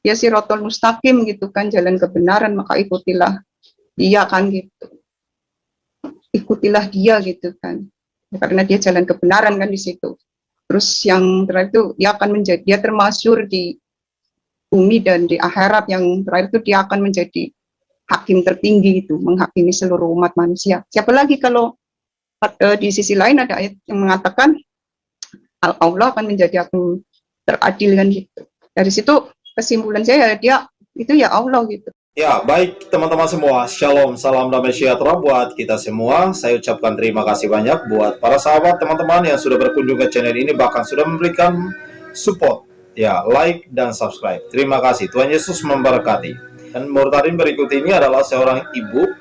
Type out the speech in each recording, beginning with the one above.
ya sirotol mustaqim gitu kan, jalan kebenaran, maka ikutilah dia kan gitu, ikutilah dia gitu kan, karena dia jalan kebenaran kan di situ. Terus yang terakhir itu dia akan menjadi, dia termasyhur di bumi dan di akhirat. Yang terakhir itu dia akan menjadi hakim tertinggi itu, menghakimi seluruh umat manusia. Siapa lagi kalau di sisi lain ada ayat yang mengatakan Allah akan menjadi hakim teradil kan gitu. Dari situ kesimpulan saya dia itu ya Allah gitu. Ya, baik teman-teman semua, shalom, salam damai sejahtera buat kita semua. Saya ucapkan terima kasih banyak buat para sahabat teman-teman yang sudah berkunjung ke channel ini, bahkan sudah memberikan support, ya, like dan subscribe. Terima kasih, Tuhan Yesus memberkati. Dan Murtadin berikut ini adalah seorang ibu,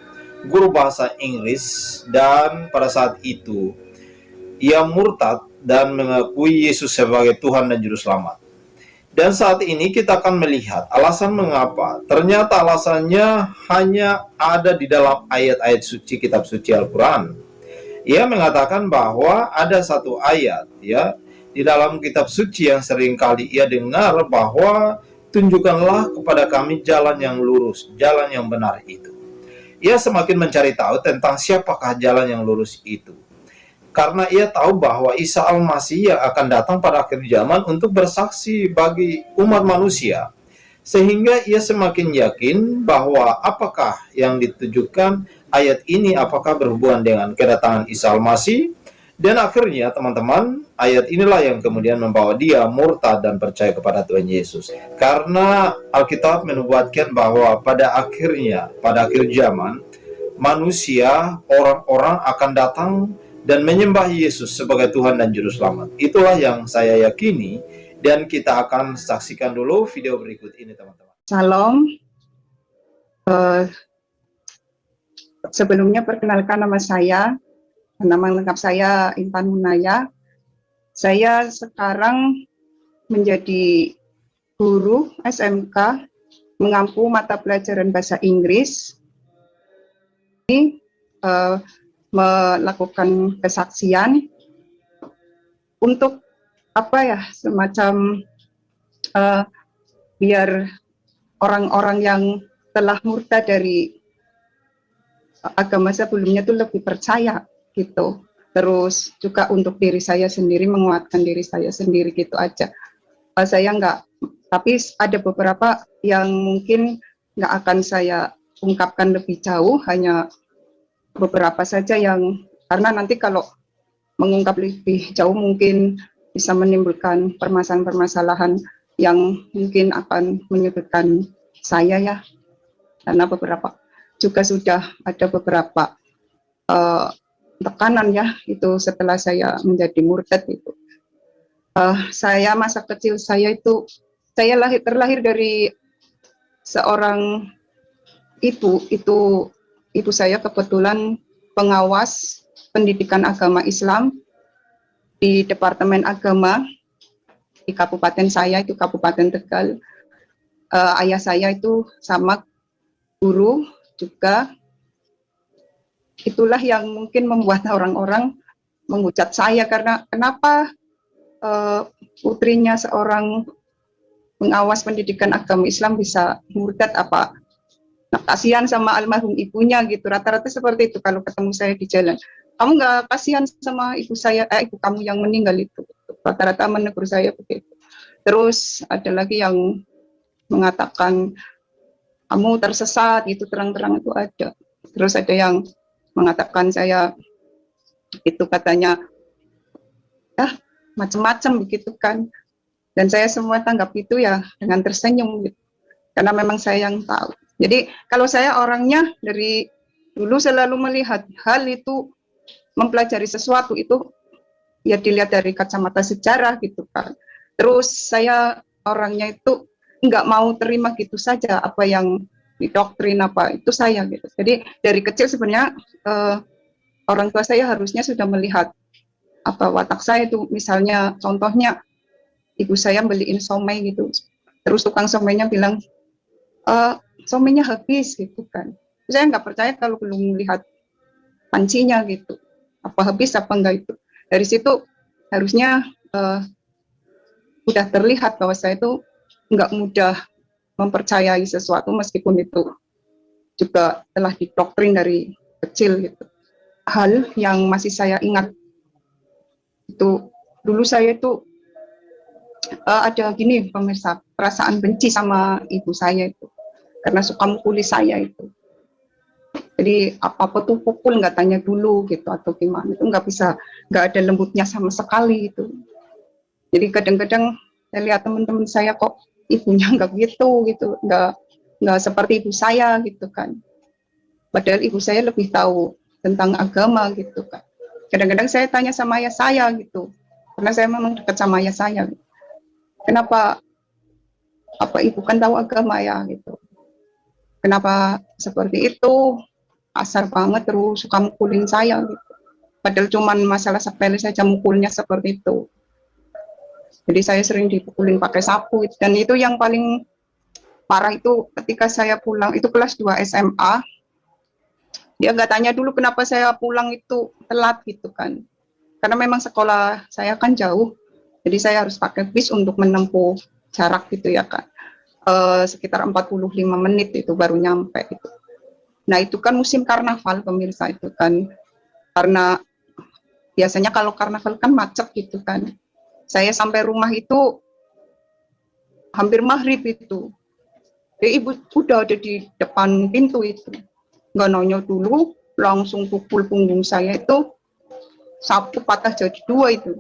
guru bahasa Inggris, dan pada saat itu ia murtad dan mengakui Yesus sebagai Tuhan dan Juru Selamat. Dan saat ini kita akan melihat alasan mengapa. Ternyata alasannya hanya ada di dalam ayat-ayat suci kitab suci Al-Quran. Ia mengatakan bahwa ada satu ayat ya di dalam kitab suci yang seringkali ia dengar bahwa tunjukkanlah kepada kami jalan yang lurus, jalan yang benar itu. Ia semakin mencari tahu tentang siapakah jalan yang lurus itu. Karena ia tahu bahwa Isa Al-Masih yang akan datang pada akhir zaman untuk bersaksi bagi umat manusia. Sehingga ia semakin yakin bahwa apakah yang ditujukan ayat ini apakah berhubungan dengan kedatangan Isa Al-Masih. Dan akhirnya teman-teman, ayat inilah yang kemudian membawa dia murtad dan percaya kepada Tuhan Yesus. Karena Alkitab menubuatkan bahwa pada akhirnya, pada akhir zaman, manusia, orang-orang akan datang dan menyembah Yesus sebagai Tuhan dan Juru Selamat. Itulah yang saya yakini, dan kita akan saksikan dulu video berikut ini, teman-teman. Salam. Sebelumnya perkenalkan nama saya, nama lengkap saya Intan Munaya. Saya sekarang menjadi guru SMK, mengampu mata pelajaran bahasa Inggris. Ini melakukan kesaksian untuk apa ya, semacam biar orang-orang yang telah murtad dari agama sebelumnya itu lebih percaya gitu. Terus juga untuk diri saya sendiri, menguatkan diri saya sendiri gitu aja. Saya enggak, tapi ada beberapa yang mungkin nggak akan saya ungkapkan lebih jauh, hanya beberapa saja yang, karena nanti kalau mengungkap lebih jauh mungkin bisa menimbulkan permasalahan-permasalahan yang mungkin akan menyudutkan saya ya, karena beberapa juga sudah ada beberapa tekanan ya itu setelah saya menjadi murtad itu. Saya masa kecil saya itu, saya terlahir dari seorang ibu, ibu saya kebetulan pengawas pendidikan agama Islam di Departemen Agama di kabupaten saya, itu Kabupaten Tegal. Ayah saya itu sama guru juga. Itulah yang mungkin membuat orang-orang menghujat saya, karena kenapa putrinya seorang pengawas pendidikan agama Islam bisa murtad, apa kasihan sama almarhum ibunya gitu. Rata-rata seperti itu kalau ketemu saya di jalan. Kamu nggak kasihan sama ibu saya, ibu kamu yang meninggal itu. Rata-rata menegur saya begitu. Terus ada lagi yang mengatakan kamu tersesat gitu, terang-terang itu ada. Terus ada yang mengatakan saya itu katanya macam-macam begitu kan. Dan saya semua tanggap itu ya dengan tersenyum gitu. Karena memang saya yang tahu. Jadi kalau saya orangnya dari dulu selalu melihat hal itu, mempelajari sesuatu itu ya dilihat dari kacamata sejarah gitu kan. Terus saya orangnya itu nggak mau terima gitu saja apa yang didoktrin apa itu saya gitu. Jadi dari kecil sebenarnya orang tua saya harusnya sudah melihat apa watak saya itu. Misalnya contohnya ibu saya beliin somai gitu, terus tukang somainya bilang somainya habis gitu kan. Saya nggak percaya kalau belum melihat pancinya gitu, apa habis apa enggak itu. Dari situ harusnya udah terlihat bahwa saya itu nggak mudah mempercayai sesuatu meskipun itu juga telah didoktrin dari kecil gitu. Hal yang masih saya ingat itu dulu saya itu ada gini pemirsa, perasaan benci sama ibu saya itu karena suka mukuli saya itu. Jadi apa-apa tuh pukul, nggak tanya dulu gitu atau gimana, itu nggak ada lembutnya sama sekali itu. Jadi kadang-kadang saya lihat teman-teman saya kok ibunya nggak gitu, nggak seperti ibu saya gitu kan. Padahal ibu saya lebih tahu tentang agama gitu kan. Kadang-kadang saya tanya sama ayah saya gitu, karena saya memang dekat sama ayah saya. Kenapa apa ibu kan tahu agama ya gitu. Kenapa seperti itu? Kasar banget terus suka mukulin saya gitu. Padahal cuman masalah sepele saja mukulnya seperti itu. Jadi saya sering dipukulin pakai sapu gitu. Dan itu yang paling parah itu ketika saya pulang, itu kelas 2 SMA, dia nggak tanya dulu kenapa saya pulang itu telat gitu kan. Karena memang sekolah saya kan jauh, jadi saya harus pakai bis untuk menempuh jarak gitu ya kan. Sekitar 45 menit itu baru nyampe itu. Nah itu kan musim karnaval pemirsa itu kan. Karena biasanya kalau karnaval kan macet gitu kan. Saya sampai rumah itu hampir maghrib itu. Jadi ibu udah ada di depan pintu itu. Nggak nanya dulu, langsung pukul punggung saya itu, sapu patah jadi 2 itu.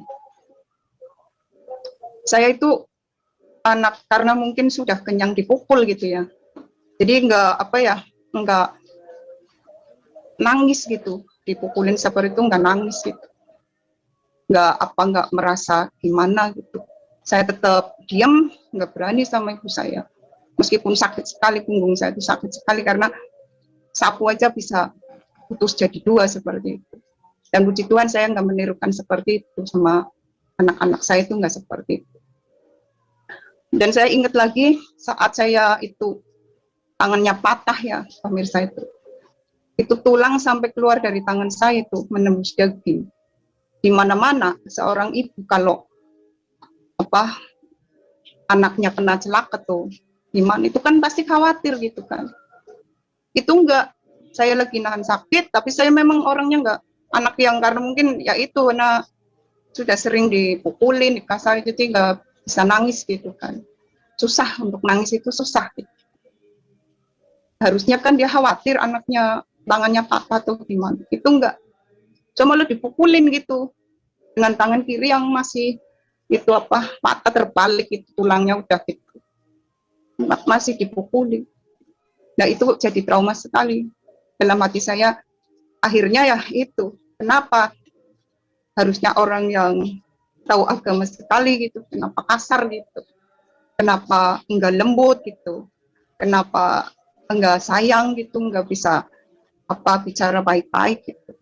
Saya itu anak karena mungkin sudah kenyang dipukul gitu ya. Jadi nggak nangis gitu. Dipukulin seperti itu nggak nangis gitu. Nggak merasa gimana gitu. Saya tetap diam, nggak berani sama ibu saya. Meskipun sakit sekali punggung saya itu sakit sekali karena sapu aja bisa putus jadi 2 seperti itu. Dan puji Tuhan saya nggak menirukan seperti itu sama anak-anak saya itu nggak seperti itu. Dan saya ingat lagi saat saya itu tangannya patah ya pemirsa itu tulang sampai keluar dari tangan saya itu menembus daging. Di mana-mana seorang ibu kalau anaknya kena celaka tuh gimana itu kan pasti khawatir gitu kan. Itu enggak, saya lagi nahan sakit tapi saya memang orangnya enggak anak yang karena mungkin ya itu karena sudah sering dipukulin dikasar jadi enggak bisa nangis gitu kan, susah untuk nangis itu susah gitu. Harusnya kan dia khawatir anaknya tangannya patah atau gimana, itu enggak, cuma lo dipukulin gitu dengan tangan kiri yang masih itu patah terbalik itu tulangnya udah gitu masih dipukulin. Nah itu jadi trauma sekali dalam hati saya. Akhirnya ya itu kenapa harusnya orang yang tahu agama sekali gitu kenapa kasar gitu, kenapa enggak lembut gitu, kenapa enggak sayang gitu, enggak bisa bicara baik-baik gitu.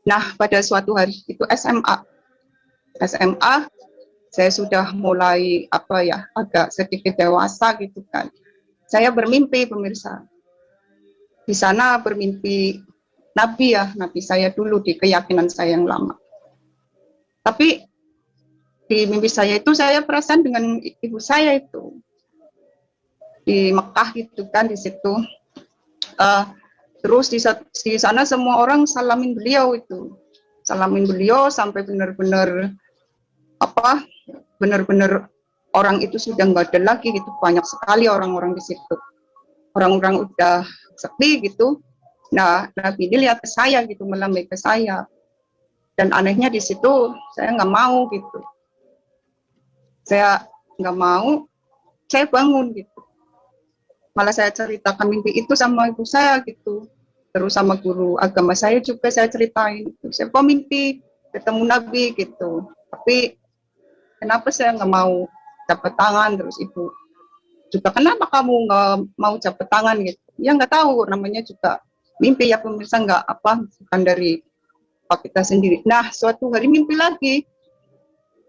Nah pada suatu hari itu SMA saya sudah mulai agak sedikit dewasa gitu kan. Saya bermimpi pemirsa. Di sana bermimpi Nabi ya, Nabi saya dulu di keyakinan saya yang lama. Tapi di mimpi saya itu saya perasaan dengan ibu saya itu di Mekah gitu kan di situ. Terus di sana semua orang salamin beliau itu, salamin beliau sampai benar-benar orang itu sudah nggak ada lagi gitu, banyak sekali orang-orang di situ, orang-orang udah sepi gitu. Nah Nabi ini lihat ke saya gitu, melambai ke saya, dan anehnya di situ saya nggak mau gitu, saya nggak mau, saya bangun gitu, malah saya ceritakan mimpi itu sama ibu saya gitu, terus sama guru agama saya juga saya ceritain gitu. Saya kok mimpi ketemu Nabi gitu, tapi kenapa saya nggak mau jabat tangan, terus ibu juga kenapa kamu nggak mau jabat tangan gitu, ya nggak tahu namanya juga mimpi ya pemirsa, bukan dari kita sendiri. Nah suatu hari mimpi lagi,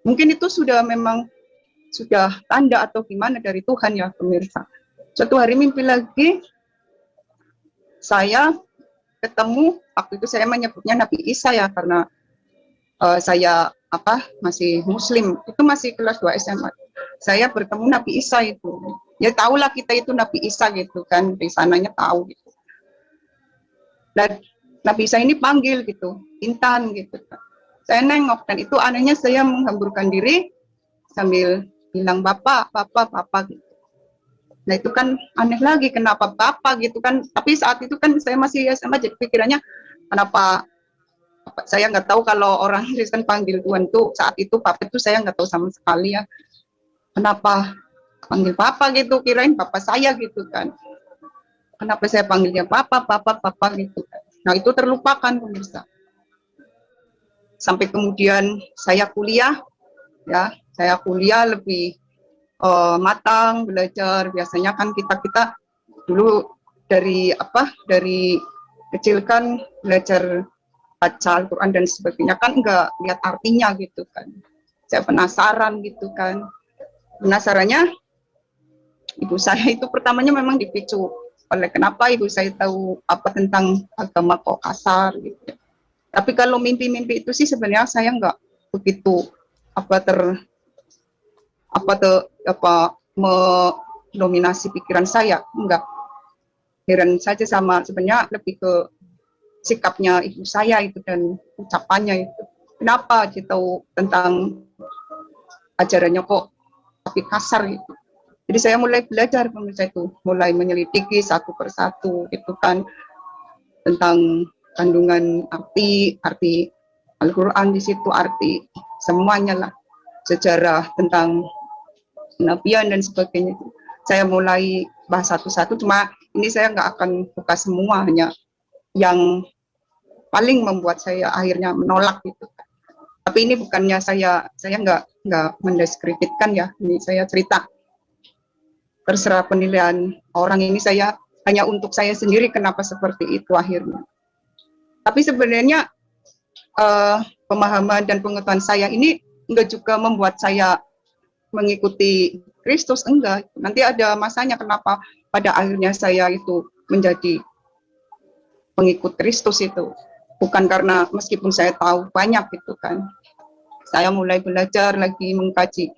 mungkin itu sudah tanda atau gimana dari Tuhan ya pemirsa. Suatu hari mimpi lagi, saya ketemu, waktu itu saya menyebutnya Nabi Isa ya, karena saya masih Muslim, itu masih kelas 2 SMA. Saya bertemu Nabi Isa itu. Ya tahulah kita itu Nabi Isa gitu kan, di sananya tahu gitu. Dan Nabi Isa ini panggil gitu, Intan gitu. Saya nengok dan itu anehnya saya menghamburkan diri sambil bilang Bapak, Bapak, Bapak gitu. Nah itu kan aneh lagi, kenapa Bapak gitu kan. Tapi saat itu kan saya masih SMA, jadi pikirannya kenapa saya nggak tahu kalau orang Kristen panggil Tuhan tuh saat itu Bapak itu saya nggak tahu sama sekali ya. Kenapa panggil Bapak gitu, kirain Bapak saya gitu kan. Kenapa saya panggilnya Bapak, Bapak, Bapak gitu kan. Nah itu terlupakan pemirsa. Sampai kemudian saya kuliah, ya saya kuliah lebih matang belajar. Biasanya kan kita dulu dari kecil kan belajar baca Al-Quran dan sebagainya kan enggak lihat artinya gitu kan. Saya penasaran gitu kan. Penasarannya ibu saya itu pertamanya memang dipicu oleh kenapa ibu saya tahu apa tentang agama kok kasar gitu. Tapi kalau mimpi-mimpi itu sih sebenarnya saya enggak begitu mendominasi pikiran saya, enggak. Heran saja sama sebenarnya lebih ke sikapnya ibu saya itu dan ucapannya itu. Kenapa dia tahu tentang ajarannya kok tapi kasar gitu. Jadi saya mulai belajar pemirsa itu, mulai menyelidiki satu persatu gitu kan tentang kandungan arti Al-Quran di situ, arti semuanya lah, sejarah tentang kenabian dan sebagainya. Saya mulai bahas satu-satu, cuma ini saya nggak akan buka semua, hanya yang paling membuat saya akhirnya menolak gitu. Tapi ini bukannya saya nggak mendiskreditkan ya, ini saya cerita. Terserah penilaian orang, ini saya hanya untuk saya sendiri kenapa seperti itu akhirnya. Tapi sebenarnya pemahaman dan pengetahuan saya ini enggak juga membuat saya mengikuti Kristus, enggak. Nanti ada masanya kenapa pada akhirnya saya itu menjadi pengikut Kristus itu. Bukan karena meskipun saya tahu banyak gitu kan. Saya mulai belajar lagi mengkaji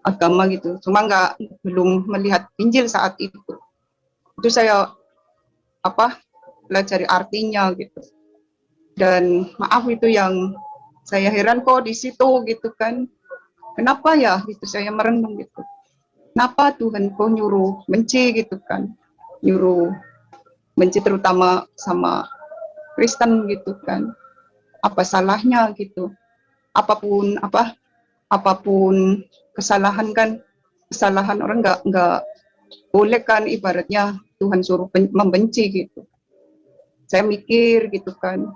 agama gitu. Cuma belum melihat Injil saat itu. Itu saya pelajari artinya gitu. Dan maaf itu yang saya heran kok di situ gitu kan. Kenapa ya gitu saya merenung gitu. Kenapa Tuhan kok nyuruh benci gitu kan. Nyuruh benci terutama sama Kristen gitu kan. Apa salahnya gitu. Apapun kesalahan kan, kesalahan orang nggak boleh kan, ibaratnya Tuhan suruh membenci gitu. Saya mikir gitu kan,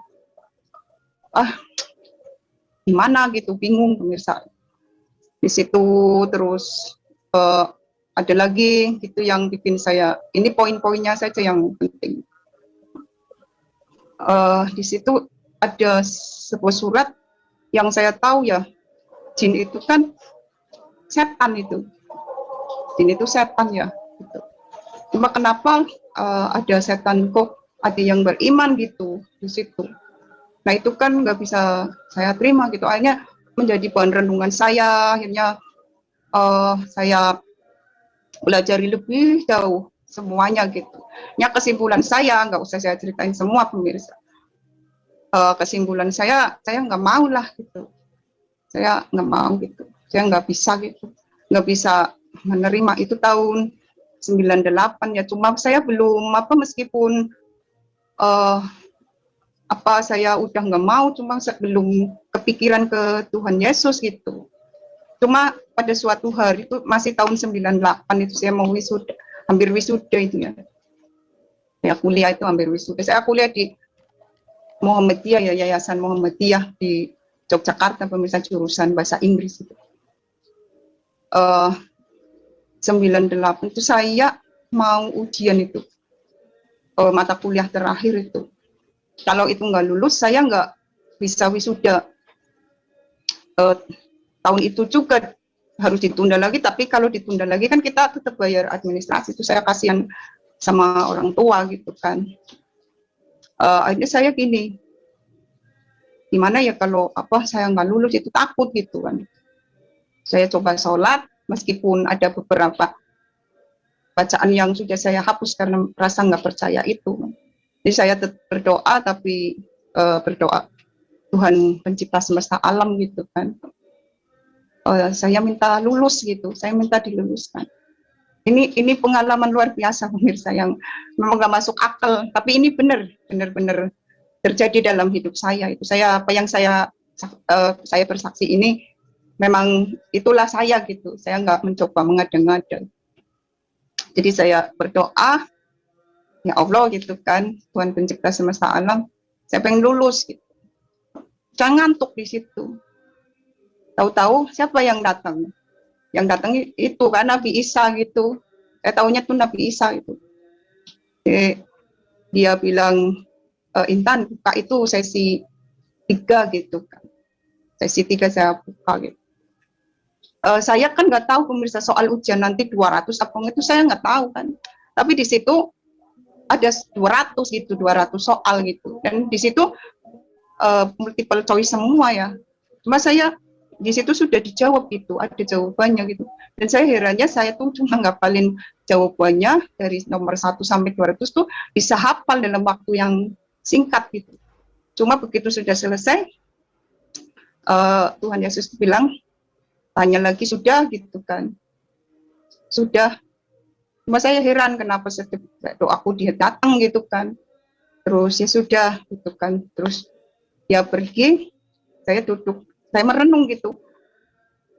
gimana gitu, bingung pemirsa. Di situ terus ada lagi gitu yang bikin saya, ini poin-poinnya saja yang penting. Di situ ada sebuah surat yang saya tahu ya, jin itu kan setan itu. Jin itu setan ya. Gitu. Cuma kenapa ada setan kok ada yang beriman gitu di situ. Nah itu kan nggak bisa saya terima gitu. Akhirnya menjadi bahan renungan saya. Akhirnya saya belajar lebih jauh semuanya gitu. Ya kesimpulan saya, nggak usah saya ceritain semua pemirsa. Kesimpulan saya nggak mau lah gitu. Saya nggak mau gitu. Saya nggak bisa gitu. Nggak bisa menerima itu tahun 98 ya. Cuma saya belum meskipun saya udah nggak mau, cuma belum kepikiran ke Tuhan Yesus gitu. Cuma pada suatu hari itu masih tahun 98 itu saya mau wisuda, hampir wisuda itu ya. Saya kuliah itu hampir wisuda. Saya kuliah di Muhammadiyah ya, Yayasan Muhammadiyah di Yogyakarta, pemirsa, jurusan bahasa Inggris itu. 98 itu saya mau ujian itu, mata kuliah terakhir itu. Kalau itu nggak lulus, saya nggak bisa wisuda. Tahun itu juga harus ditunda lagi, tapi kalau ditunda lagi kan kita tetap bayar administrasi, itu saya kasihan sama orang tua gitu kan. Akhirnya saya gini, gimana ya kalau saya nggak lulus, itu takut gitu kan. Saya coba sholat meskipun ada beberapa bacaan yang sudah saya hapus karena rasa nggak percaya itu. Jadi saya tetap berdoa, tapi berdoa Tuhan pencipta semesta alam gitu kan. Saya minta lulus gitu, saya minta diluluskan. Ini pengalaman luar biasa pemirsa yang memang nggak masuk akal, tapi ini benar-benar terjadi dalam hidup saya. Itu apa yang saya bersaksi ini memang itulah saya gitu. Saya nggak mencoba mengada-ngada. Jadi saya berdoa, ya Allah gitu kan, Tuhan pencipta semesta alam, saya pengen lulus gitu. Jangan ngantuk di situ. Tahu-tahu siapa yang datang? Yang datang itu kan Nabi Isa gitu. Tahunya tuh Nabi Isa itu. Dia bilang, Intan buka itu sesi 3 gitu kan. Sesi 3 saya buka gitu. Saya kan nggak tahu pemirsa soal ujian nanti 200 apa itu, saya nggak tahu kan. Tapi di situ ada 200 gitu, 200 soal gitu. Dan di situ multiple choice semua ya. Cuma saya di situ sudah dijawab gitu, ada jawabannya gitu. Dan saya herannya saya tuh cuma ngapalin jawabannya dari nomor 1 sampai 200 tuh bisa hafal dalam waktu yang singkat gitu. Cuma begitu sudah selesai, Tuhan Yesus bilang, tanya lagi sudah gitu kan. Sudah. Cuma saya heran kenapa setiap doaku dia datang gitu kan. Terus ya sudah gitu kan. Terus dia pergi, saya duduk, saya merenung gitu.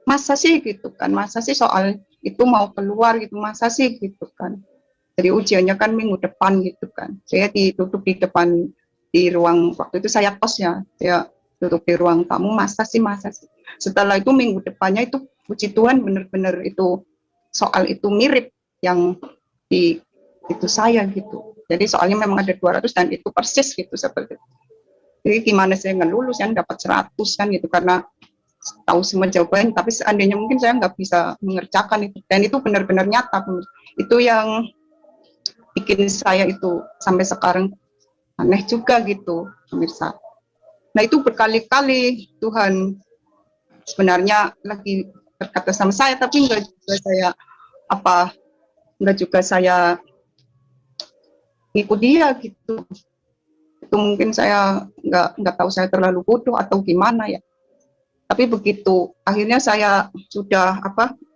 Masa sih gitu kan, masa sih soal itu mau keluar gitu, masa sih gitu kan. Jadi ujiannya kan minggu depan gitu kan. Saya duduk di depan, di ruang, waktu itu saya kos ya, saya duduk di ruang tamu, masa sih. Setelah itu minggu depannya itu puji Tuhan benar-benar itu soal itu mirip yang di itu saya gitu. Jadi soalnya memang ada 200 dan itu persis gitu seperti itu. Jadi gimana saya nggak lulus yang dapat 100 kan gitu, karena tahu semua jawaban, tapi seandainya mungkin saya nggak bisa mengerjakan itu. Dan itu benar-benar nyata. Itu yang bikin saya itu sampai sekarang aneh juga gitu pemirsa. Nah itu berkali-kali Tuhan sebenarnya lagi berkata sama saya, tapi enggak juga saya ngikut dia gitu. Itu mungkin saya nggak tahu, saya terlalu bodoh atau gimana ya. Tapi begitu akhirnya saya sudah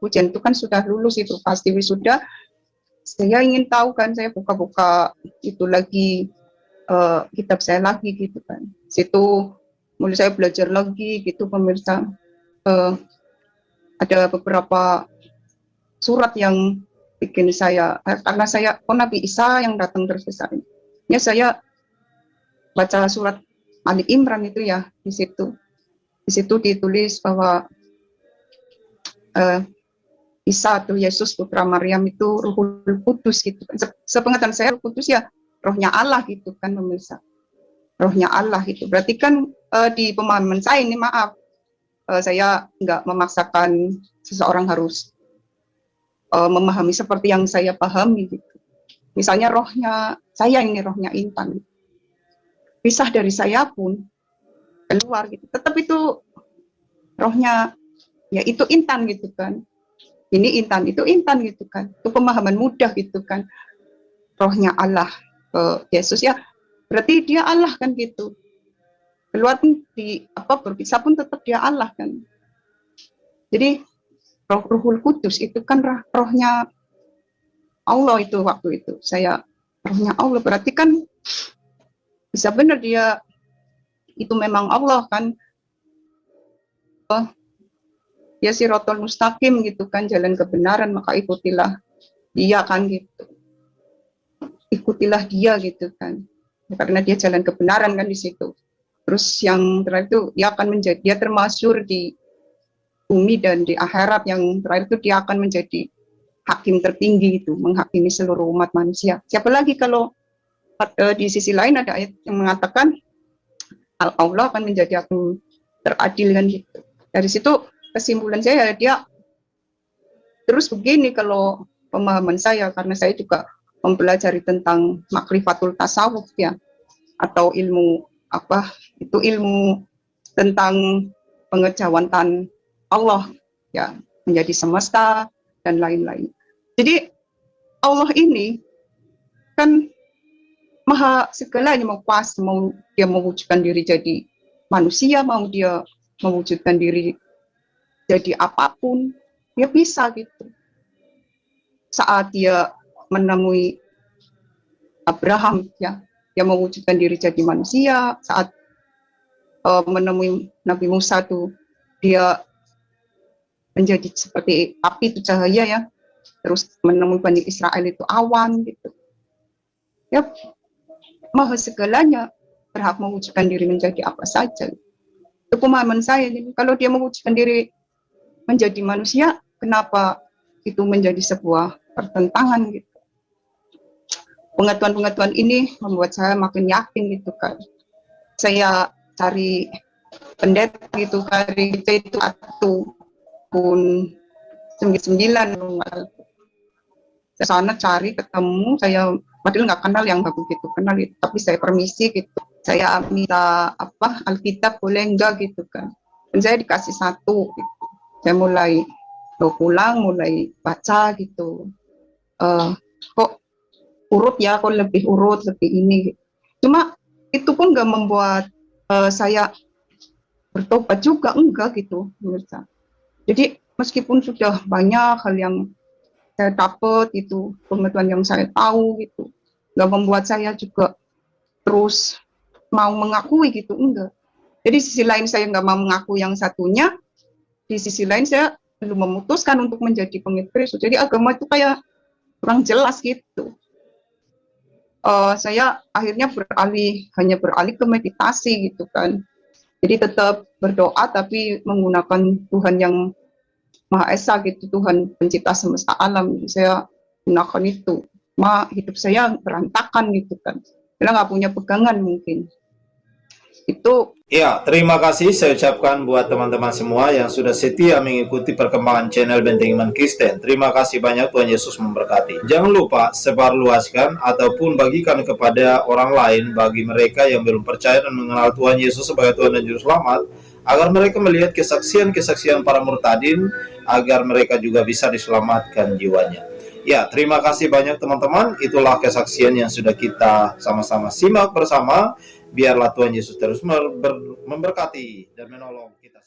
ujian itu kan sudah lulus, itu pasti wisuda. Saya ingin tahu kan, saya buka-buka itu lagi kitab saya lagi gitu kan. Situ mulai saya belajar lagi gitu pemirsa. Ada beberapa surat yang bikin saya, karena saya Nabi Isa yang datang terus ke saya. Ya saya baca surat Ali Imran itu ya, di situ ditulis bahwa Isa atau Yesus putra Maryam itu Ruhul Kudus gitu kan. Sepengetahuan saya Ruh Kudus ya rohnya Allah gitu kan pemirsa. Rohnya Allah itu. Berarti kan di pemahaman saya ini, maaf, saya nggak memaksakan seseorang harus memahami seperti yang saya pahami gitu. Misalnya rohnya saya ini rohnya Intan. Pisah dari saya pun keluar gitu. Tetap itu rohnya ya itu Intan gitu kan. Ini Intan, itu Intan gitu kan. Itu pemahaman mudah gitu kan. Rohnya Allah, Yesus ya. Berarti dia Allah kan gitu. Keluar pun berpisah pun tetap dia Allah kan. Jadi Ruhul Kudus itu kan rohnya Allah itu waktu itu. Saya rohnya Allah, berarti kan bisa benar dia itu memang Allah kan. Ya Sirotol Mustaqim gitu kan, jalan kebenaran, maka ikutilah dia kan gitu. Ikutilah dia gitu kan. Ya, karena dia jalan kebenaran kan di situ. Terus yang terakhir itu dia akan menjadi, dia termasyhur di bumi dan di akhirat. Yang terakhir itu dia akan menjadi hakim tertinggi itu, menghakimi seluruh umat manusia. Siapa lagi kalau di sisi lain ada ayat yang mengatakan Allah akan menjadi hakim teradil kan gitu. Dari situ kesimpulan saya dia terus begini kalau pemahaman saya, karena saya juga mempelajari tentang makrifatul tasawuf ya, atau ilmu ilmu tentang pengetahuan Allah ya, menjadi semesta dan lain-lain. Jadi Allah ini kan maha segalanya, mau pas, mau dia mewujudkan diri jadi manusia, mau dia mewujudkan diri jadi apapun, dia bisa gitu. Saat dia menemui Abraham ya, dia mewujudkan diri jadi manusia. Saat menemui Nabi Musa tuh, dia menjadi seperti api itu cahaya ya. Terus menemui Bani Israel itu awan gitu. Ya, maha segalanya, berhak mewujudkan diri menjadi apa saja. Itu pemahaman saya. Jadi, kalau dia mewujudkan diri menjadi manusia, kenapa itu menjadi sebuah pertentangan gitu. Pengetahuan-pengetahuan ini membuat saya makin yakin gitu kan. Saya cari pendeta gitu, cari itu pun 99. Saya sana cari, ketemu, saya padahal nggak kenal yang nggak begitu kenal itu, tapi saya permisi gitu. Saya minta Alkitab boleh enggak gitu kan. Dan saya dikasih satu gitu. Saya mulai pulang, mulai baca gitu. Kok urut ya, kok lebih urut, lebih ini gitu. Cuma itu pun nggak membuat saya bertobat juga, enggak gitu menurut saya. Jadi meskipun sudah banyak hal yang saya dapat itu, pengetahuan yang saya tahu gitu, nggak membuat saya juga terus mau mengakui gitu, enggak. Jadi sisi lain saya nggak mau mengaku yang satunya, di sisi lain saya belum memutuskan untuk menjadi pengikut Kristus. Jadi agama itu kayak kurang jelas gitu. Saya akhirnya hanya beralih ke meditasi gitu kan. Jadi tetap berdoa tapi menggunakan Tuhan yang Maha Esa gitu, Tuhan pencipta semesta alam. Saya gunakan itu. Hidup saya berantakan gitu kan. Saya nggak punya pegangan mungkin. Itu. Ya, terima kasih saya ucapkan buat teman-teman semua yang sudah setia mengikuti perkembangan channel Benteng Iman Kristen. Terima kasih banyak, Tuhan Yesus memberkati. Jangan lupa sebarluaskan ataupun bagikan kepada orang lain bagi mereka yang belum percaya dan mengenal Tuhan Yesus sebagai Tuhan dan Juru Selamat, agar mereka melihat kesaksian-kesaksian para murtadin, agar mereka juga bisa diselamatkan jiwanya. Ya, terima kasih banyak teman-teman. Itulah kesaksian yang sudah kita sama-sama simak bersama. Biarlah Tuhan Yesus terus memberkati dan menolong kita.